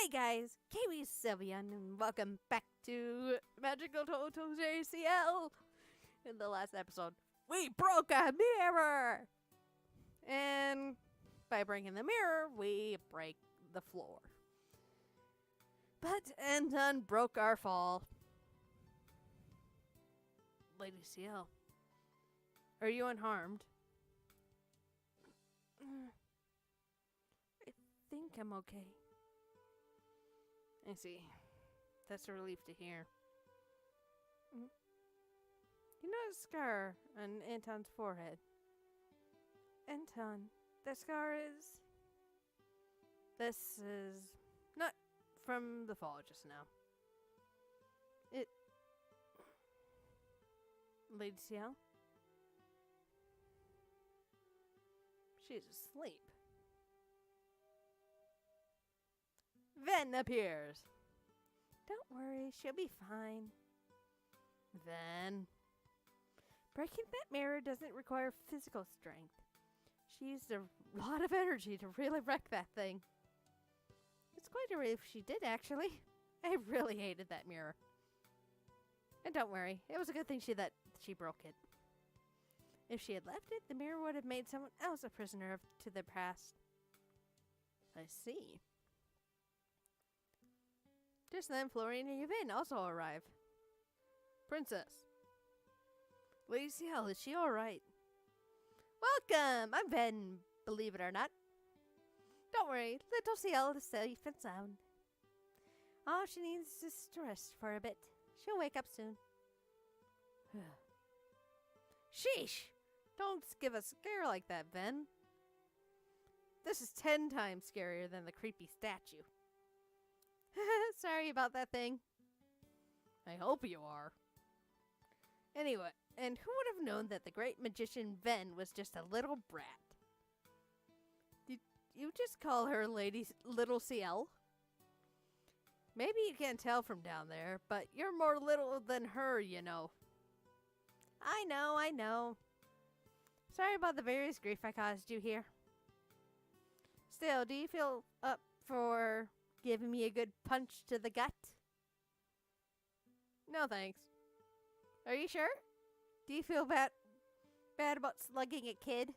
Hey guys, Kiwi Sylvian, and welcome back to Magical Otoge Ciel. In the last episode, we broke a mirror! And by breaking the mirror, we break the floor. But Anton broke our fall. Lady Ciel, are you unharmed? I think I'm okay. I see. That's a relief to hear. You know a scar on Anton's forehead? Anton, that scar is... This is not from the fall just now. Lady Ciel? She's asleep. Ven appears. Don't worry, she'll be fine. Ven. Breaking that mirror doesn't require physical strength. She used a lot of energy to really wreck that thing. It's quite a relief she did, actually. I really hated that mirror. And don't worry, it was a good thing she broke it. If she had left it, the mirror would have made someone else a prisoner to their past. I see. Just then, Florian and Yvain also arrive. Princess. Lady Ciel, is she alright? Welcome! I'm Ven, believe it or not. Don't worry, little Ciel is safe and sound. All she needs is to rest for a bit. She'll wake up soon. Sheesh! Don't give a scare like that, Ven. This is 10 times scarier than the creepy statue. Sorry about that thing. I hope you are. Anyway, and who would have known that the great magician Ven was just a little brat? Did you just call her Little Ciel? Maybe you can't tell from down there, but you're more little than her, you know. I know. Sorry about the various grief I caused you here. Still, do you feel up for giving me a good punch to the gut? No thanks. Are you sure? Do you feel bad about slugging a kid?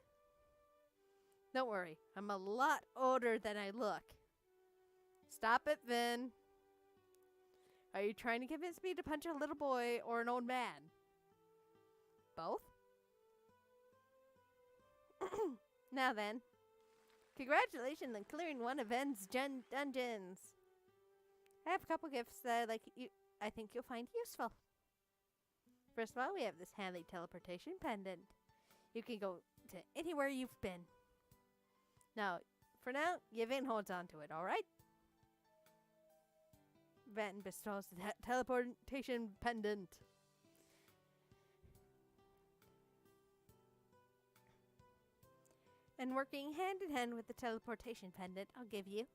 Don't worry, I'm a lot older than I look. Stop it, Vin. Are you trying to convince me to punch a little boy or an old man? Both? Now then, congratulations on clearing one of Ven's dungeons. I have a couple gifts that I think you'll find useful. First of all, we have this handy teleportation pendant. You can go to anywhere you've been. Now, for now, Yvain holds on to it, alright? Ven bestows the teleportation pendant. And working hand in hand with the teleportation pendant, I'll give you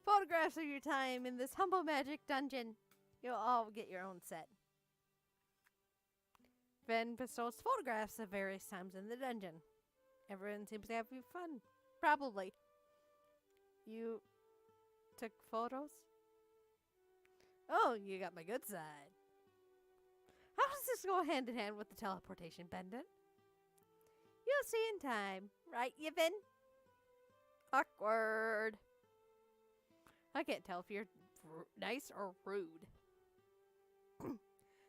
photographs of your time in this humble magic dungeon. You'll all get your own set. Ven bestows photographs of various times in the dungeon. Everyone seems to have fun. Probably. You took photos? Oh, you got my good side. How does this go hand in hand with the teleportation pendant? You'll see in time. Right, Yvain? Awkward. I can't tell if you're nice or rude.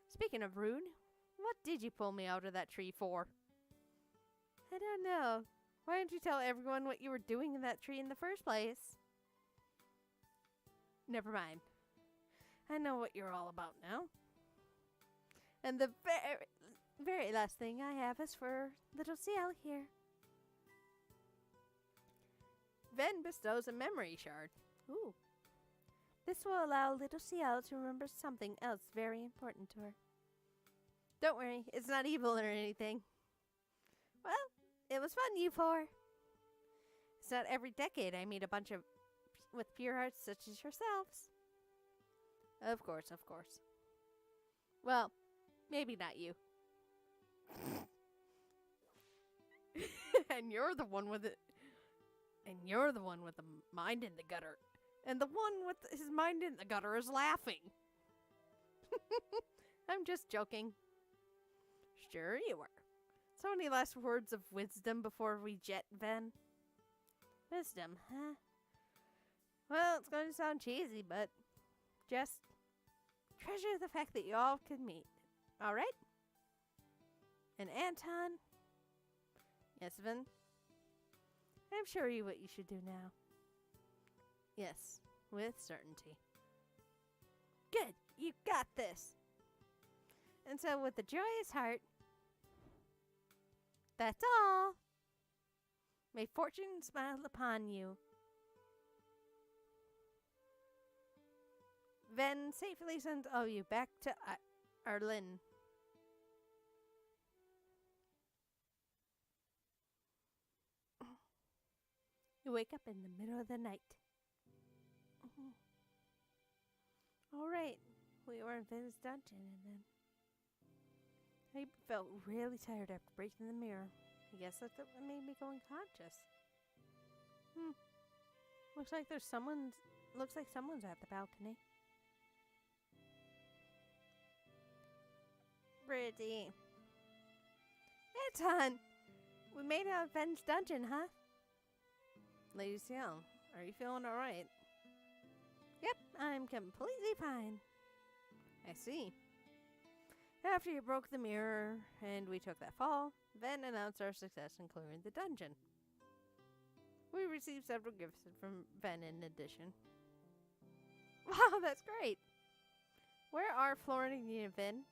Speaking of rude, what did you pull me out of that tree for? I don't know. Why didn't you tell everyone what you were doing in that tree in the first place? Never mind. I know what you're all about now. And the very last thing I have is for little Ciel here. Ven bestows a memory shard. Ooh. This will allow little Ciel to remember something else very important to her. Don't worry, it's not evil or anything. Well, it was fun, you four. It's not every decade I meet a bunch with pure hearts such as yourselves. Of course. Well, maybe not you. And you're the one with the mind in the gutter. And the one with his mind in the gutter is laughing. I'm just joking. Sure you were. So any last words of wisdom before we jet, Ven? Wisdom, huh? Well, it's going to sound cheesy, but just treasure the fact that you all could meet. Alright? And Anton? Yes, Ven? I'm sure you what you should do now. Yes, with certainty. Good, you got this. And so with a joyous heart, that's all. May fortune smile upon you. Ven safely sends all you back to Arlin. You wake up in the middle of the night. Alright, we were in Ven's dungeon and then I felt really tired after breaking the mirror. I guess that's what made me go unconscious. Looks like someone's at the balcony. Pretty. Anton! We made it out of Ven's dungeon, huh? Lady Ciel, are you feeling alright? Yep, I'm completely fine. I see. After you broke the mirror and we took that fall, Ven announced our success in clearing the dungeon. We received several gifts from Ven in addition. Wow, that's great! Where are Florian and Ven?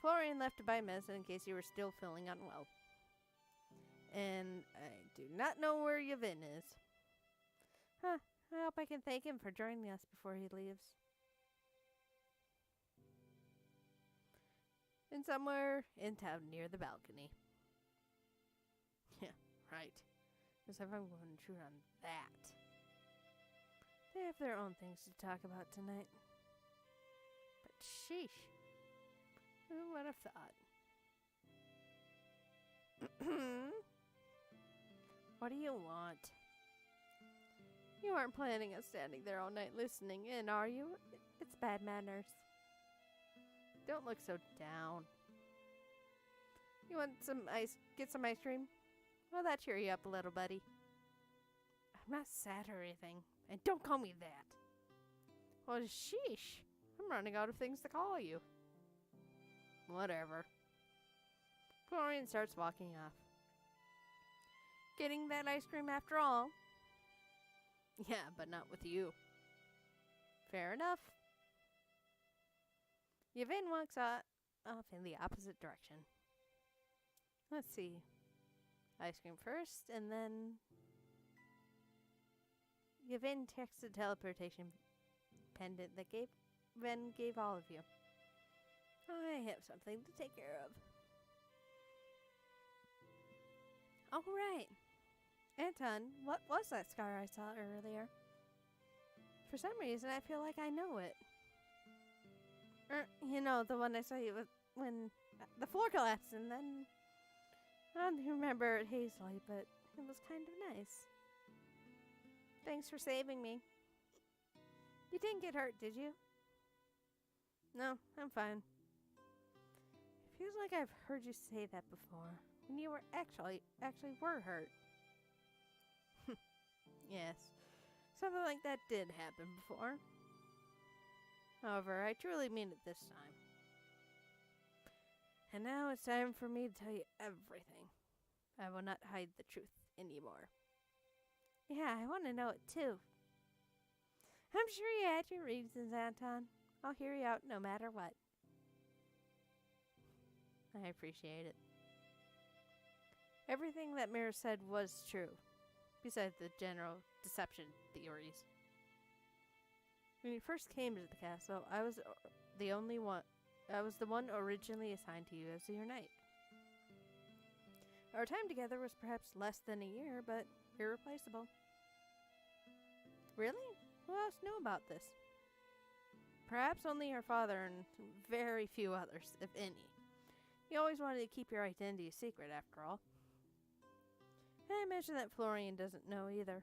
Florian left to buy medicine in case you were still feeling unwell. And I do not know where Yavin is. Huh, I hope I can thank him for joining us before he leaves. And somewhere in town near the balcony. Yeah, right. As if I'm going to shoot on that. They have their own things to talk about tonight. But sheesh. Who would have thought? What do you want? You aren't planning on standing there all night listening in, are you? It's bad manners. Don't look so down. You want some ice? Get some ice cream? Well, that cheer you up a little, buddy. I'm not sad or anything. And don't call me that. Well, sheesh. I'm running out of things to call you. Whatever. Florian starts walking off. Getting that ice cream after all? Yeah, but not with you. Fair enough. Yavin walks off in the opposite direction. Let's see. Ice cream first, and then Yavin checks the teleportation pendant that Ven gave all of you. I have something to take care of. All right. Anton, what was that scar I saw earlier? For some reason, I feel like I know it. You know, the one I saw you with when the floor collapsed, and then I don't remember it hazily, but it was kind of nice. Thanks for saving me. You didn't get hurt, did you? No, I'm fine. It feels like I've heard you say that before. When you were actually were hurt. Yes, something like that did happen before. However, I truly mean it this time. And now it's time for me to tell you everything. I will not hide the truth anymore. Yeah, I want to know it too. I'm sure you had your reasons, Anton. I'll hear you out no matter what. I appreciate it. Everything that Mira said was true, besides the general deception theories. When you first came to the castle, I was the one originally assigned to you as your knight. Our time together was perhaps less than a year, but irreplaceable. Really? Who else knew about this? Perhaps only your father and very few others, if any. You always wanted to keep your identity a secret, after all. I imagine that Florian doesn't know either.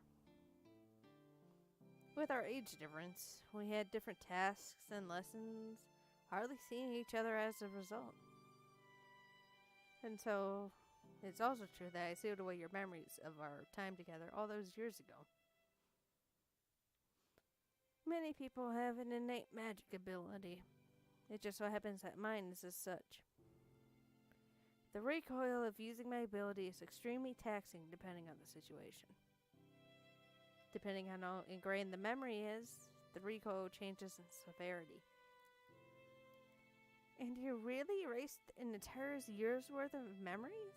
With our age difference, we had different tasks and lessons, hardly seeing each other as a result. And so, it's also true that I sealed away your memories of our time together all those years ago. Many people have an innate magic ability. It just so happens that mine is as such. The recoil of using my ability is extremely taxing depending on the situation. Depending on how ingrained the memory is, the recoil changes in severity. And you really erased an entire year's worth of memories?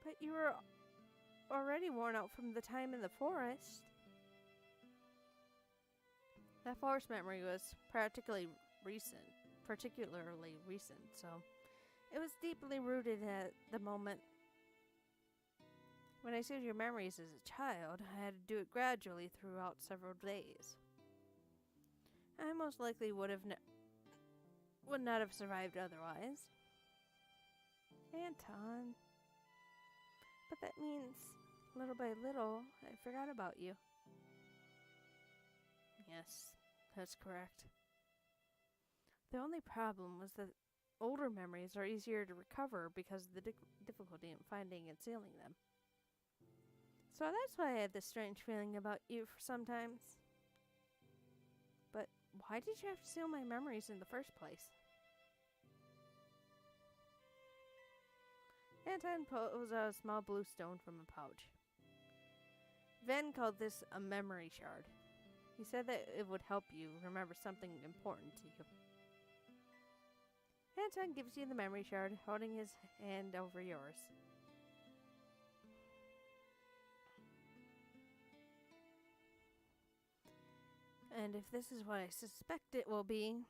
But you were already worn out from the time in the forest. That forest memory was particularly recent, so it was deeply rooted at the moment. When I sealed your memories as a child, I had to do it gradually throughout several days. I most likely would not have survived otherwise. Anton. But that means, little by little, I forgot about you. Yes, that's correct. The only problem was that older memories are easier to recover because of the difficulty in finding and sealing them. So that's why I had this strange feeling about you for sometimes. But why did you have to seal my memories in the first place? Anton pulls out a small blue stone from a pouch. Ven called this a memory shard. He said that it would help you remember something important to you. Anton gives you the memory shard, holding his hand over yours. And if this is what I suspect it will be,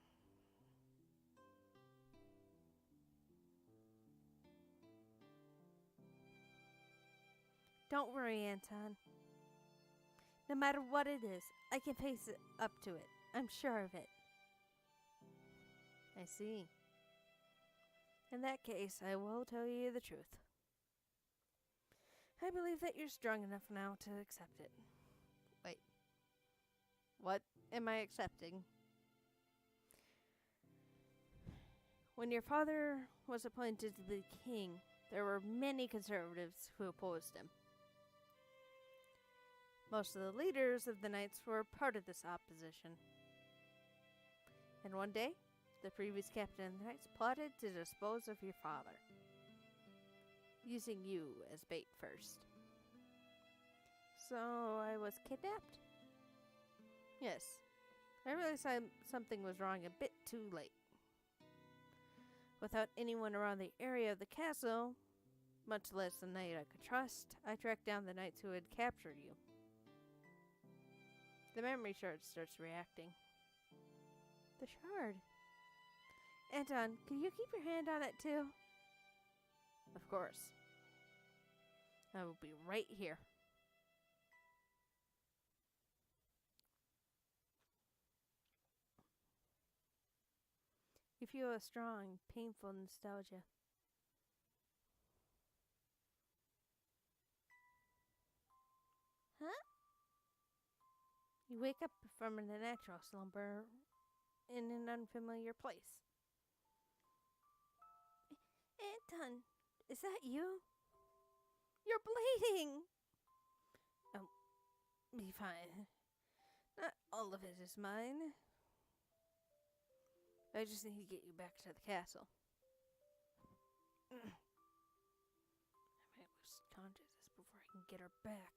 don't worry, Anton. No matter what it is, I can face it up to it. I'm sure of it. I see. In that case, I will tell you the truth. I believe that you're strong enough now to accept it. Wait. What am I accepting? When your father was appointed the king, there were many conservatives who opposed him. Most of the leaders of the knights were part of this opposition. And one day, the previous captain of the knights plotted to dispose of your father, using you as bait first. So I was kidnapped? Yes. I realized something was wrong a bit too late. Without anyone around the area of the castle, much less a knight I could trust, I tracked down the knights who had captured you. The memory shard starts reacting. The shard. Anton, can you keep your hand on it too? Of course. I will be right here. You feel a strong, painful nostalgia. Huh? You wake up from an unnatural slumber in an unfamiliar place. Anton, is that you? You're bleeding! Oh, be fine. Not all of it is mine. I just need to get you back to the castle. I might lose consciousness before I can get her back.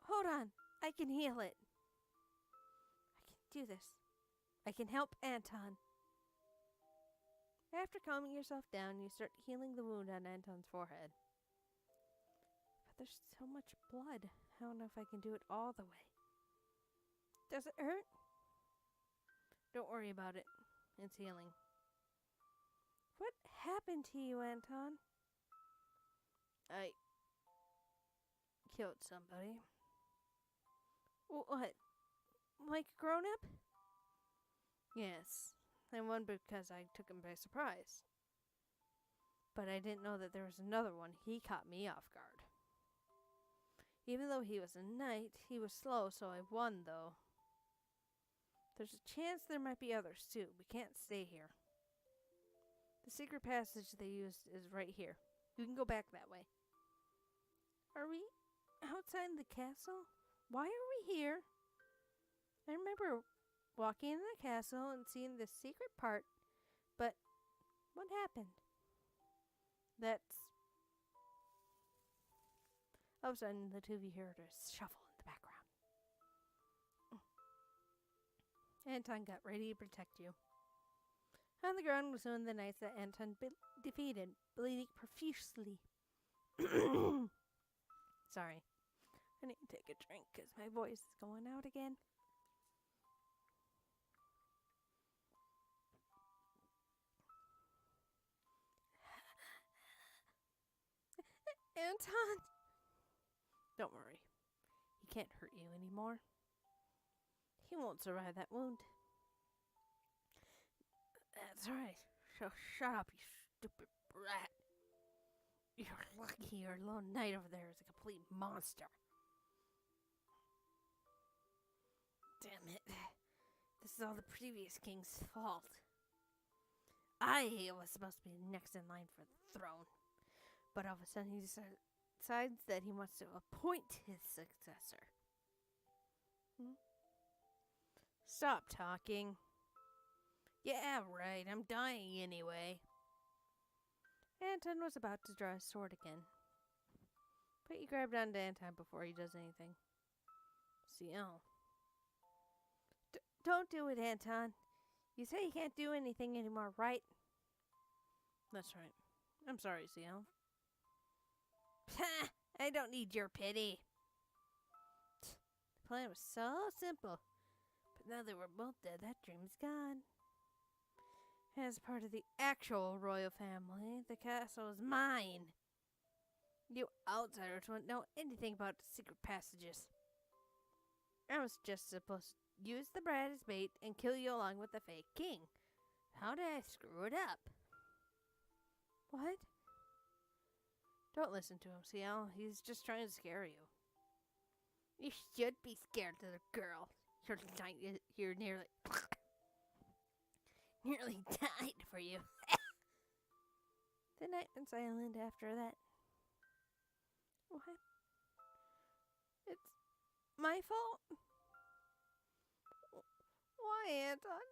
Hold on. I can heal it. I can do this. I can help Anton. After calming yourself down, you start healing the wound on Anton's forehead. But there's so much blood. I don't know if I can do it all the way. Does it hurt? Don't worry about it. It's healing. What happened to you, Anton? I killed somebody. What? Like a grown-up? Yes. And one because I took him by surprise. But I didn't know that there was another one. He caught me off guard. Even though he was a knight, he was slow, so I won, though. There's a chance there might be others, too. We can't stay here. The secret passage they used is right here. You can go back that way. Are we outside the castle? Why are we here? I remember walking in the castle and seeing the secret part, but what happened? All of a sudden, the two of you heard a shuffle in the background. Anton got ready to protect you. On the ground was one of the knights that Anton defeated, bleeding profusely. Sorry. I need to take a drink because my voice is going out again. Anton! Don't worry. He can't hurt you anymore. He won't survive that wound. That's right. So shut up, you stupid brat. You're lucky your little knight over there is a complete monster. Damn it. This is all the previous king's fault. I was supposed to be next in line for the throne. But all of a sudden he decides that he wants to appoint his successor. Stop talking. Yeah, right. I'm dying anyway. Anton was about to draw his sword again. But you grabbed onto Anton before he does anything. Ciel. Don't do it, Anton. You say you can't do anything anymore, right? That's right. I'm sorry, Ciel. Ha! I don't need your pity. The plan was so simple. But now that we're both dead, that dream's gone. As part of the actual royal family, the castle is mine. You outsiders wouldn't know anything about the secret passages. I was just supposed to use the brat as bait and kill you along with the fake king. How did I screw it up? What? Don't listen to him, Ciel. He's just trying to scare you. You should be scared, little girl. You're nearly... nearly died for you. The night went silent after that. What? It's my fault? Why, Anton?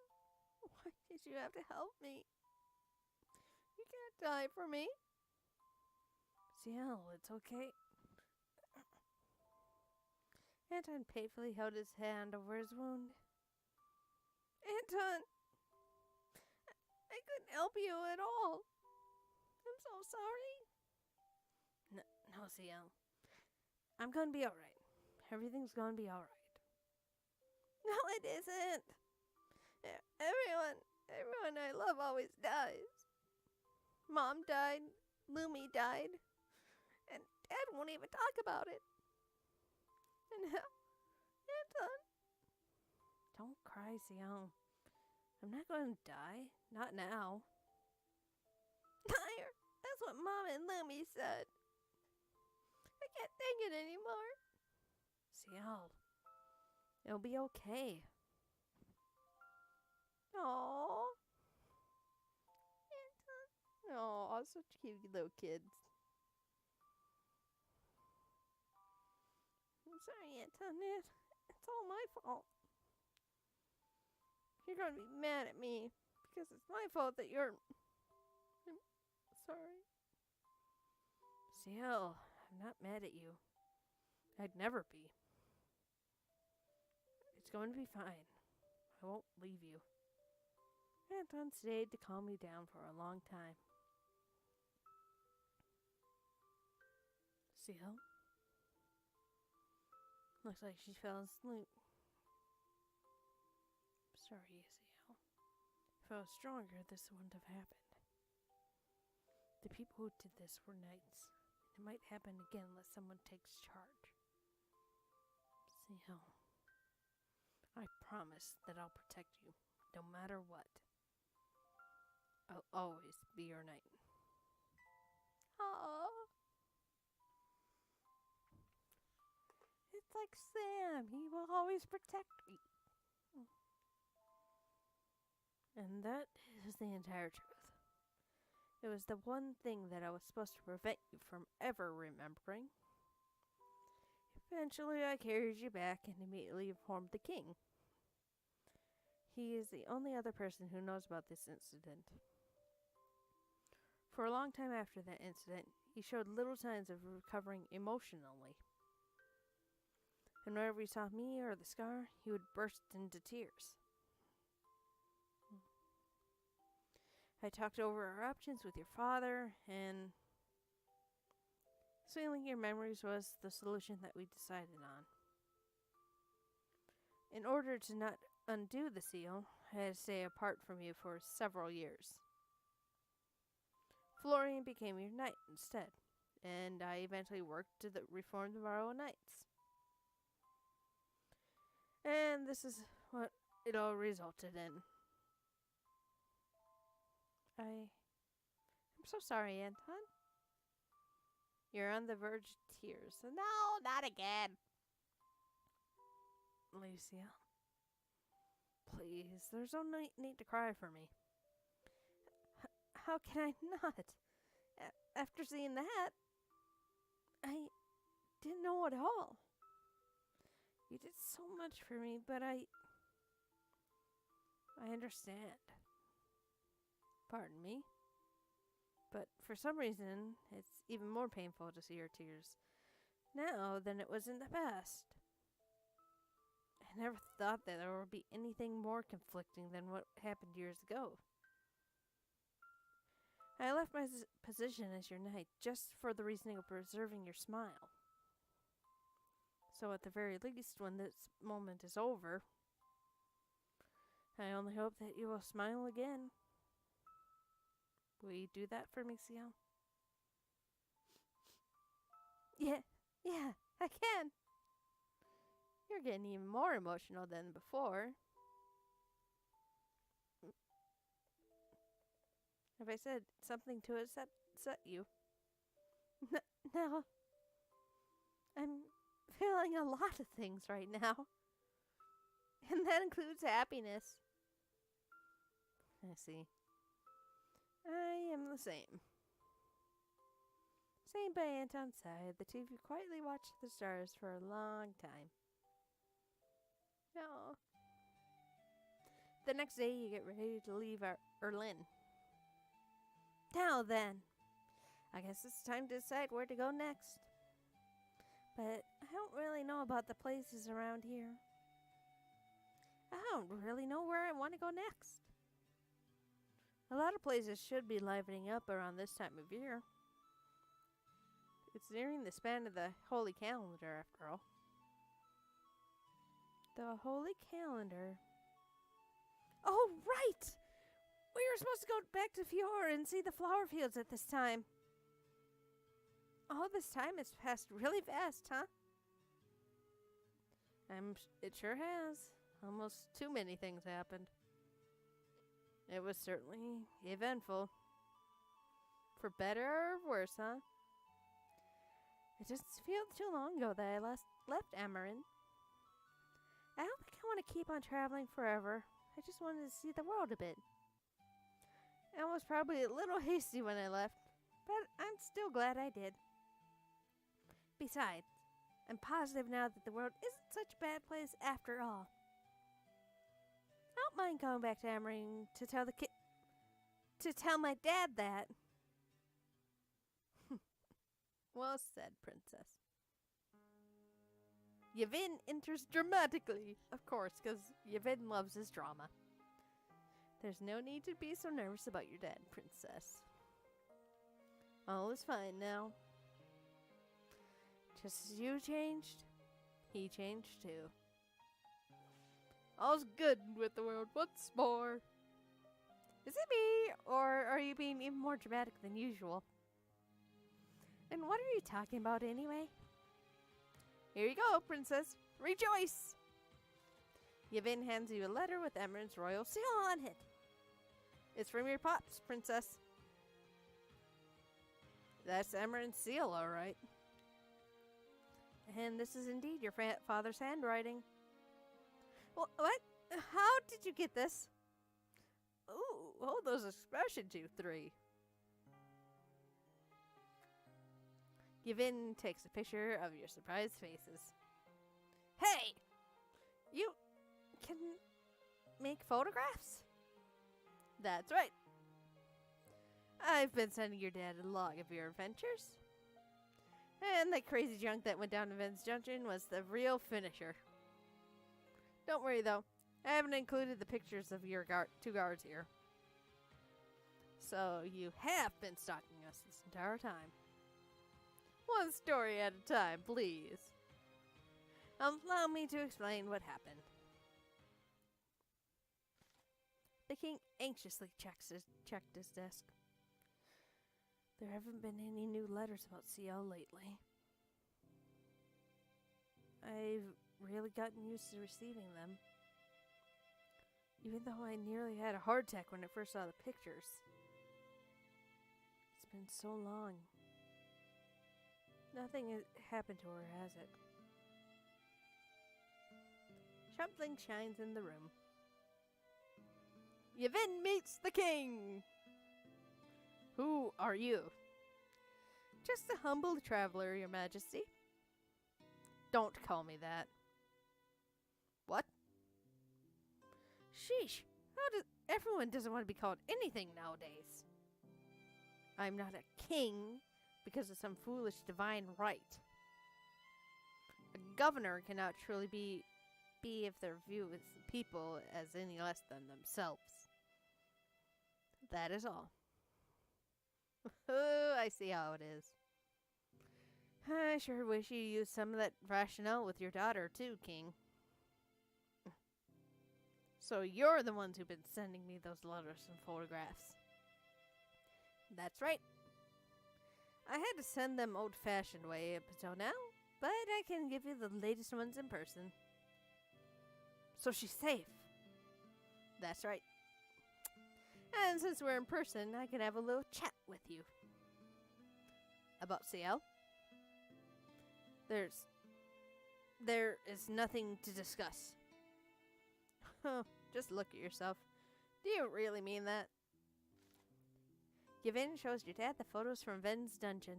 Why did you have to help me? You can't die for me. Ciel, it's okay. Anton painfully held his hand over his wound. Anton! I couldn't help you at all. I'm so sorry. No, Ciel. I'm gonna be alright. Everything's gonna be alright. No, it isn't. Everyone I love always dies. Mom died. Lumi died. And Dad won't even talk about it. And now, Anton. Don't cry, Ciel. I'm not going to die. Not now. Liar. That's what Mom and Lumi said. I can't take it anymore. Ciel. It'll be okay. Aww. Anton. Aw, such cute little kids. I'm sorry, Anton. It's all my fault. You're going to be mad at me because it's my fault that you're... I'm sorry. Ciel, I'm not mad at you. I'd never be. It's going to be fine. I won't leave you. Anton stayed to calm me down for a long time. Ciel? Looks like she fell asleep. Sorry, Ciel. If I was stronger, this wouldn't have happened. The people who did this were knights. It might happen again unless someone takes charge. Ciel, I promise that I'll protect you, no matter what. I'll always be your knight. Aww. It's like Sam. He will always protect me. And that is the entire truth. It was the one thing that I was supposed to prevent you from ever remembering. Eventually, I carried you back and immediately informed the king. He is the only other person who knows about this incident. For a long time after that incident, he showed little signs of recovering emotionally. And whenever he saw me or the scar, he would burst into tears. I talked over our options with your father, and sealing your memories was the solution that we decided on. In order to not undo the seal, I had to stay apart from you for several years. Florian became your knight instead, and I eventually worked to reform the Morrow Knights. And this is what it all resulted in. I'm so sorry, Anton. You're on the verge of tears. No, not again. Lucia, please, there's no need to cry for me. How can I not? After seeing that, I didn't know at all. You did so much for me, but I understand. Pardon me. But for some reason, it's even more painful to see your tears now than it was in the past. I never thought that there would be anything more conflicting than what happened years ago. I left my position as your knight just for the reasoning of preserving your smile. So at the very least, when this moment is over, I only hope that you will smile again. Will you do that for me, Ciel? Yeah, I can. You're getting even more emotional than before. Have I said something to upset you? No. I'm feeling a lot of things right now. And that includes happiness. I see. I am the same. Same by Anton's side, the two of you quietly watched the stars for a long time. No. The next day, you get ready to leave Erlin. Now then, I guess it's time to decide where to go next. But I don't really know about the places around here. I don't really know where I want to go next. A lot of places should be livening up around this time of year. It's nearing the span of the Holy Calendar, after all. The Holy Calendar. Oh, right! We were supposed to go back to Fior and see the flower fields at this time. All this time has passed really fast, huh? It sure has. Almost too many things happened. It was certainly eventful. For better or worse, huh? It just feels too long ago that I left Amarin. I don't think I want to keep on traveling forever. I just wanted to see the world a bit. I was probably a little hasty when I left, but I'm still glad I did. Besides, I'm positive now that the world isn't such a bad place after all. I don't mind going back to Amarin to tell my dad that. Well said, Princess. Yevin enters dramatically, of course, because Yevin loves his drama. There's no need to be so nervous about your dad, Princess. All is fine now. Just as you changed, he changed too. All's good with the world once more. Is it me, or are you being even more dramatic than usual? And what are you talking about anyway? Here you go, Princess. Rejoice! Yevin hands you a letter with Amarin's royal seal on it. It's from your pops, Princess. That's Amarin's seal, all right. And this is indeed your father's handwriting. What? How did you get this? Ooh, hold those expressions, you three. Yevin takes a picture of your surprised faces. Hey! You can make photographs? That's right. I've been sending your dad a log of your adventures. And that crazy junk that went down in Ven's dungeon was the real finisher. Don't worry, though. I haven't included the pictures of your two guards here. So you have been stalking us this entire time. One story at a time, please. Allow me to explain what happened. The king anxiously checked his desk. There haven't been any new letters about Ciel lately. I've really gotten used to receiving them. Even though I nearly had a heart attack when I first saw the pictures. It's been so long. Nothing has happened to her, has it? Something shines in the room. Yevin meets the king! Who are you? Just a humble traveler, your majesty. Don't call me that. What? Sheesh. Everyone doesn't want to be called anything nowadays. I'm not a king because of some foolish divine right. A governor cannot truly be if their view is the people as any less than themselves. That is all. Oh, I see how it is. I sure wish you used some of that rationale with your daughter too, King. So you're the ones who've been sending me those letters and photographs. That's right. I had to send them old-fashioned way up until now, but I can give you the latest ones in person. So she's safe. That's right. And since we're in person, I can have a little chat with you. About Ciel? There is nothing to discuss. Just look at yourself. Do you really mean that? Yevin shows your dad the photos from Ven's dungeon.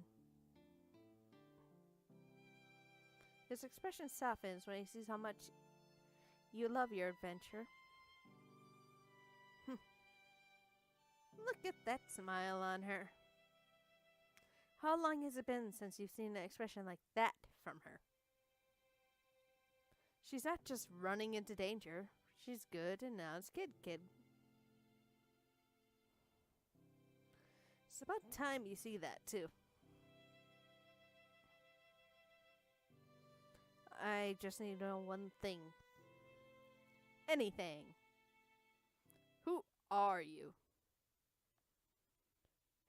His expression softens when he sees how much you love your adventure. Look at that smile on her. How long has it been since you've seen an expression like that from her? She's not just running into danger. She's good and now it's kid. It's about time you see that, too. I just need to know one thing. Anything. Who are you?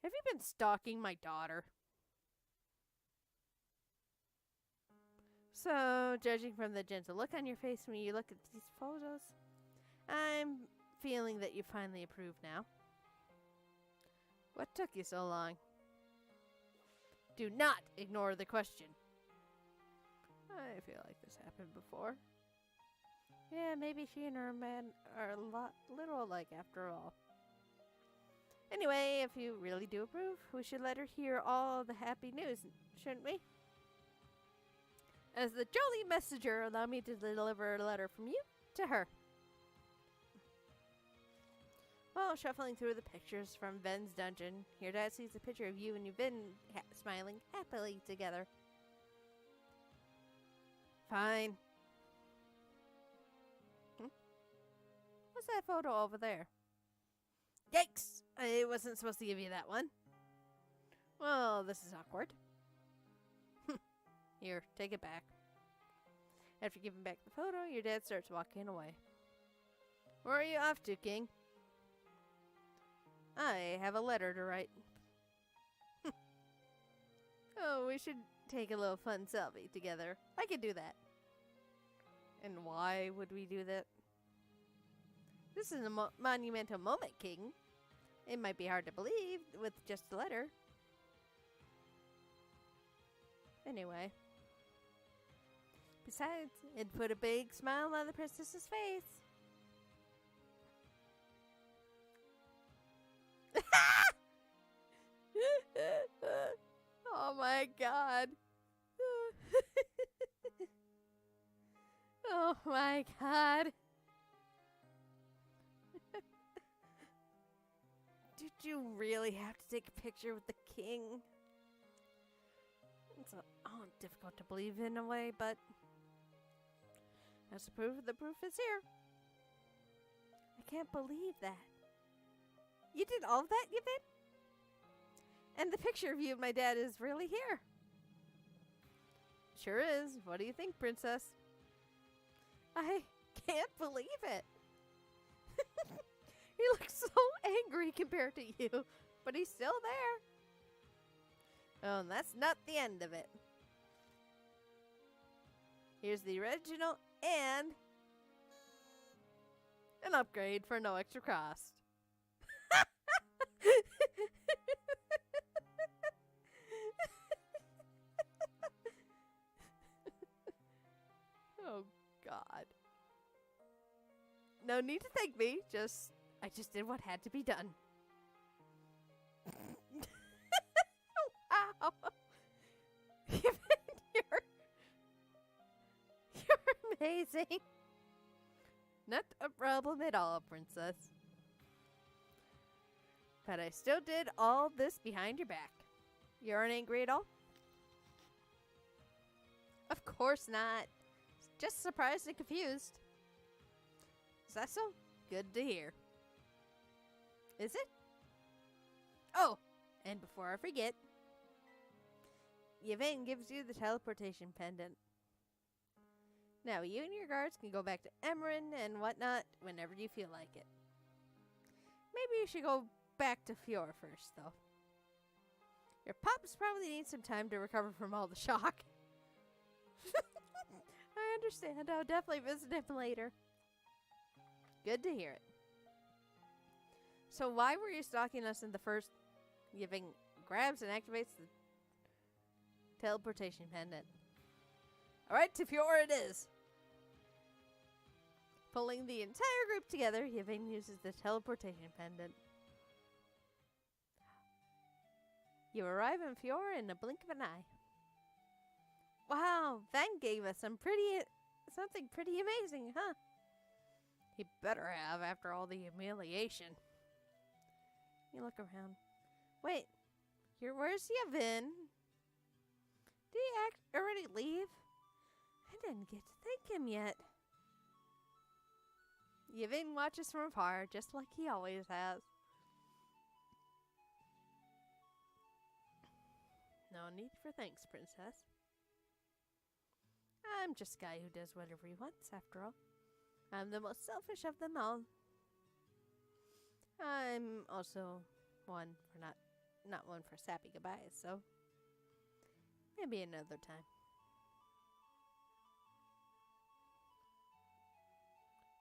Have you been stalking my daughter? So, judging from the gentle look on your face when you look at these photos, I'm feeling that you finally approve now. What took you so long? Do not ignore the question. I feel like this happened before. Yeah, maybe she and her man are a little alike after all. Anyway, if you really do approve, we should let her hear all the happy news, shouldn't we? As the jolly messenger, allow me to deliver a letter from you to her. While shuffling through the pictures from Ven's dungeon, your dad sees a picture of you and Yevin smiling happily together. Fine. What's that photo over there? Yikes! I wasn't supposed to give you that one. Well, this is awkward. Here, take it back. After giving back the photo, your dad starts walking away. Where are you off to, King? I have a letter to write. Oh, we should take a little fun selfie together. I could do that. And why would we do that? This is a monumental moment, King. It might be hard to believe with just a letter. Anyway. Besides, it put a big smile on the princess's face. Oh my god. Oh my god. Did you really have to take a picture with the king? It's difficult to believe in a way, but that's the proof is here. I can't believe that. You did all of that, Yvonne? And the picture of you and my dad is really here. Sure is. What do you think, princess? I can't believe it. He looks so angry compared to you, but he's still there. Oh, and that's not the end of it. Here's the original and an upgrade for no extra cost. Oh, God. No need to thank me. I just did what had to be done. Wow. You're amazing. Not a problem at all, princess. But I still did all this behind your back. You aren't angry at all? Of course not. Just surprised and confused. Is that so? Good to hear. Is it? Oh, and before I forget, Yvain gives you the teleportation pendant. Now, you and your guards can go back to Emerin and whatnot whenever you feel like it. Maybe you should go back to Fior first, though. Your pups probably need some time to recover from all the shock. I understand. I'll definitely visit him later. Good to hear it. So why were you stalking us in the first? Yvain grabs and activates the teleportation pendant. Alright, to Fior it is. Pulling the entire group together, Yvain uses the teleportation pendant. You arrive in Fior in a blink of an eye. Wow, Van gave us something pretty amazing, huh? He better have after all the humiliation. You look around. Wait, where's Yvain? Did he already leave? I didn't get to thank him yet. Yvain watches from afar, just like he always has. No need for thanks, princess. I'm just a guy who does whatever he wants, after all. I'm the most selfish of them all. I'm also one for not one for sappy goodbyes, so maybe another time.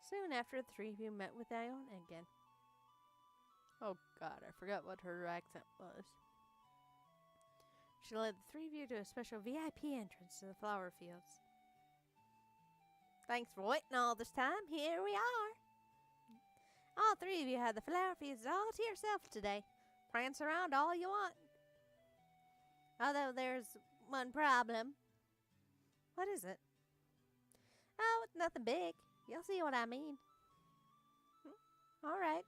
Soon after, the three of you met with Iona again. Oh God, I forgot what her accent was. She led the three of you to a special VIP entrance to the flower fields. Thanks for waiting all this time. Here we are. All three of you had the flower fields all to yourself today. Prance around all you want. Although there's one problem. What is it? Oh, it's nothing big. You'll see what I mean. All right.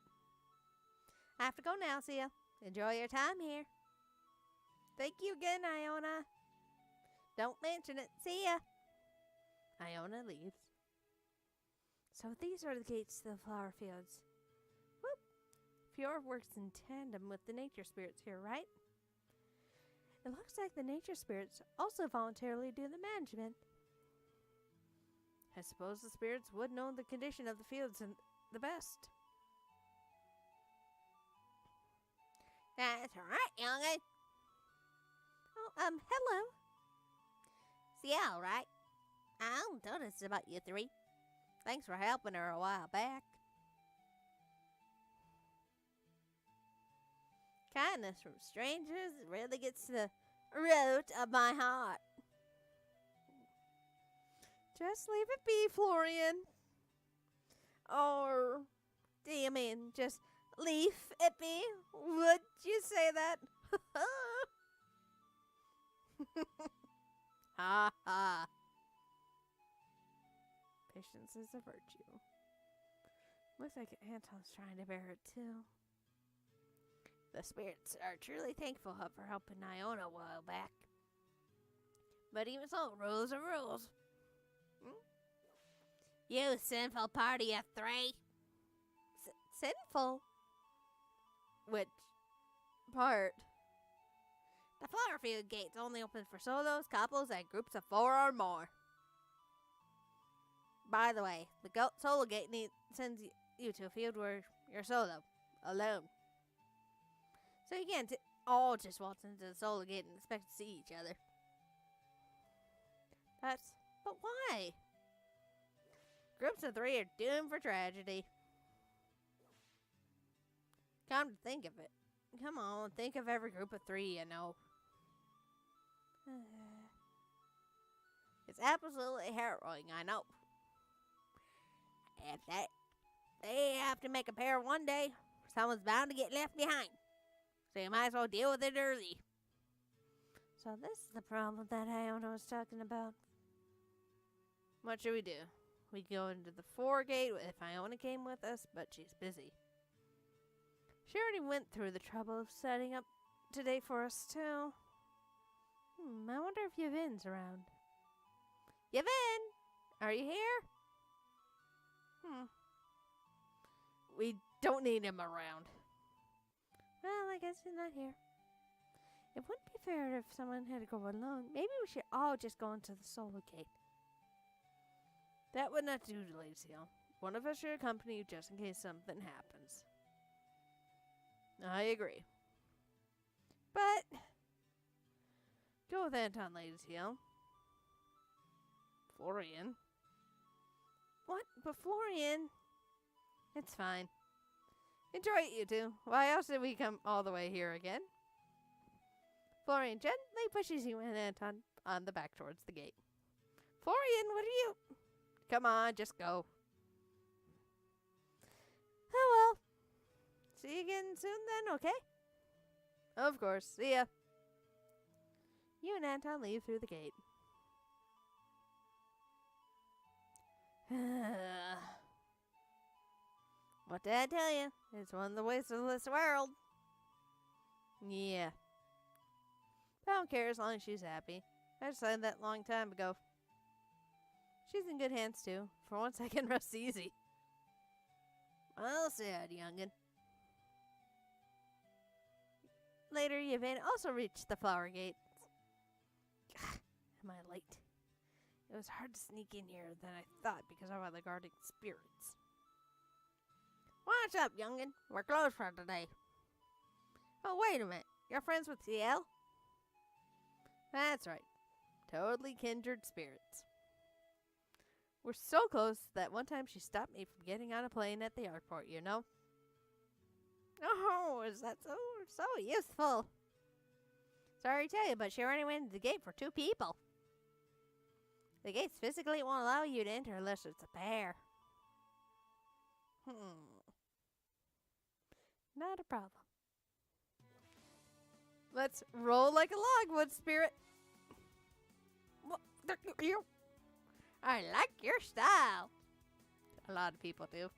I have to go now, see ya. Enjoy your time here. Thank you again, Iona. Don't mention it. See ya. Iona leaves. So these are the gates to the flower fields. Whoop. Fior works in tandem with the nature spirits here, right? It looks like the nature spirits also voluntarily do the management. I suppose the spirits would know the condition of the fields and the best. That's right, young'un. Oh, hello. Ciel, right? I noticed about you three. Thanks for helping her a while back. Kindness from strangers really gets to the root of my heart. Just leave it be, Florian. Or, do you mean just leave it be? Would you say that? Ha ha. Patience is a virtue. Looks like Anton's trying to bear it too. The spirits are truly thankful for helping Iona a while back. But even so, rules are rules. You sinful party of three. Sinful? Which part? The Flowerfield gate's only open for solos, couples, and groups of 4 or more. By the way, the solo gate sends you to a field where you're solo, alone. So you can't all just waltz into the solo gate and expect to see each other. But why? Groups of 3 are doomed for tragedy. Come to think of it. Come on, think of every group of 3 you know. It's absolutely harrowing, I know. If they have to make a pair one day, someone's bound to get left behind. So you might as well deal with it early. So this is the problem that Iona was talking about. What should we do? We go into the 4 gate if Iona came with us, but she's busy. She already went through the trouble of setting up today for us, too. I wonder if Yvin's around. Yvin! Are you here? We don't need him around. Well, I guess he's not here. It wouldn't be fair if someone had to go alone. Maybe we should all just go into the solo gate. That would not do, Lady Ciel. One of us should accompany you just in case something happens. I agree. But go with Anton, Lady Ciel. Florian. What? But Florian? It's fine. Enjoy it, you two. Why else did we come all the way here again? Florian gently pushes you and Anton on the back towards the gate. Florian, what are you? Come on, just go. Oh well. See you again soon then, okay? Of course. See ya. You and Anton leave through the gate. What did I tell you? It's one of the ways of this world. Yeah. I don't care as long as she's happy. I decided that long time ago. She's in good hands too. For once I can rest easy. Well said, youngin'. Later, Yvain also reached the flower gate. Am I late? It was hard to sneak in here than I thought because of all the guarding spirits. What's up, youngin'? We're closed for today. Oh, wait a minute. You're friends with Ciel? That's right. Totally kindred spirits. We're so close that one time she stopped me from getting on a plane at the airport, you know? Oh, is that so useful? Sorry to tell you, but she already went to the gate for 2 people. The gates physically won't allow you to enter unless it's a pair. Not a problem. Let's roll like a logwood, spirit. I like your style. A lot of people do.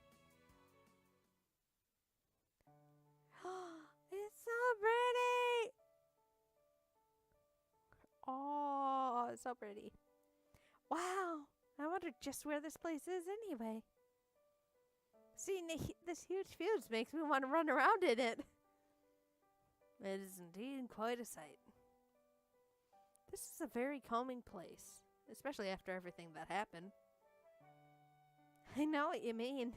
It's so pretty. Oh, it's so pretty. Wow. I wonder just where this place is anyway. Seeing this huge field makes me want to run around in it. It is indeed quite a sight. This is a very calming place, especially after everything that happened. I know what you mean.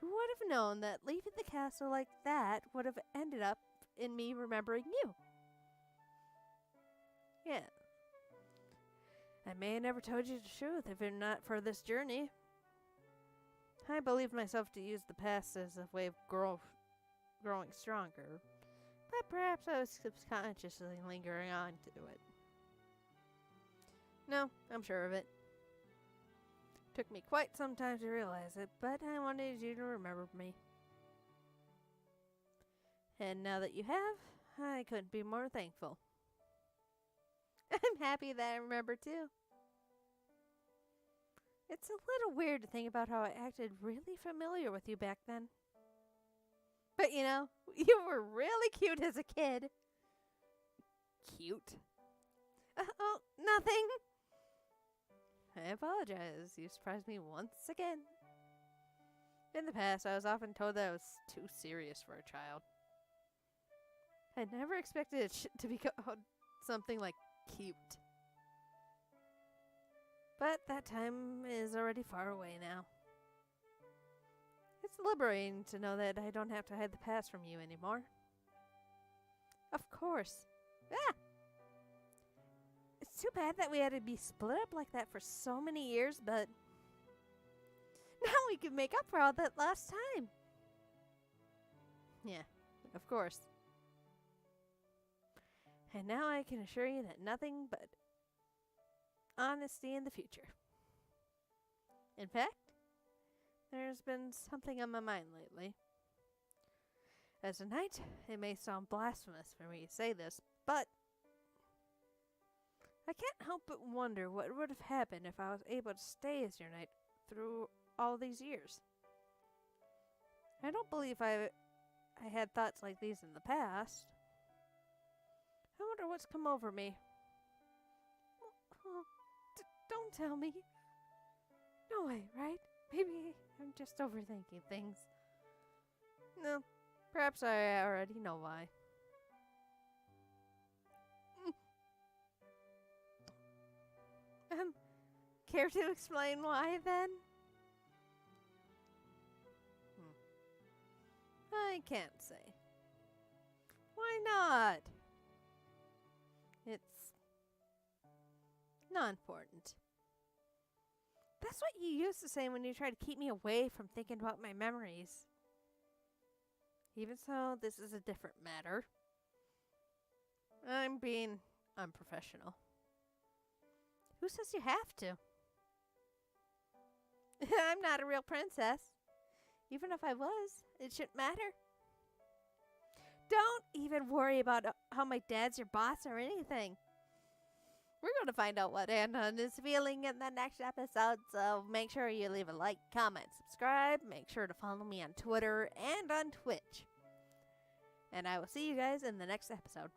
Who would have known that leaving the castle like that would have ended up in me remembering you? Yeah. I may have never told you the truth if it not for this journey. I believed myself to use the past as a way of growing stronger, but perhaps I was subconsciously lingering on to it. No, I'm sure of it. Took me quite some time to realize it, but I wanted you to remember me. And now that you have, I couldn't be more thankful. I'm happy that I remember too. It's a little weird to think about how I acted really familiar with you back then. But you know, you were really cute as a kid. Cute? Oh, nothing. I apologize. You surprised me once again. In the past, I was often told that I was too serious for a child. I never expected it to be called something like cute. But that time is already far away now. It's liberating to know that I don't have to hide the past from you anymore. Of course. Ah! It's too bad that we had to be split up like that for so many years, but now we can make up for all that lost time. Yeah, of course. And now I can assure you that nothing but honesty in the future. In fact, there's been something on my mind lately. As a knight, it may sound blasphemous for me to say this, but I can't help but wonder what would have happened if I was able to stay as your knight through all these years. I don't believe I had thoughts like these in the past. I wonder what's come over me. Oh, don't tell me. No way, right? Maybe I'm just overthinking things. No, perhaps I already know why. Care to explain why then? I can't say. Why not? It's not important. That's what you used to say when you tried to keep me away from thinking about my memories. Even so, this is a different matter. I'm being unprofessional. Who says you have to? I'm not a real princess. Even if I was, it shouldn't matter. Don't even worry about how my dad's your boss or anything. We're going to find out what Anton is feeling in the next episode, so make sure you leave a like, comment, subscribe. Make sure to follow me on Twitter and on Twitch. And I will see you guys in the next episode.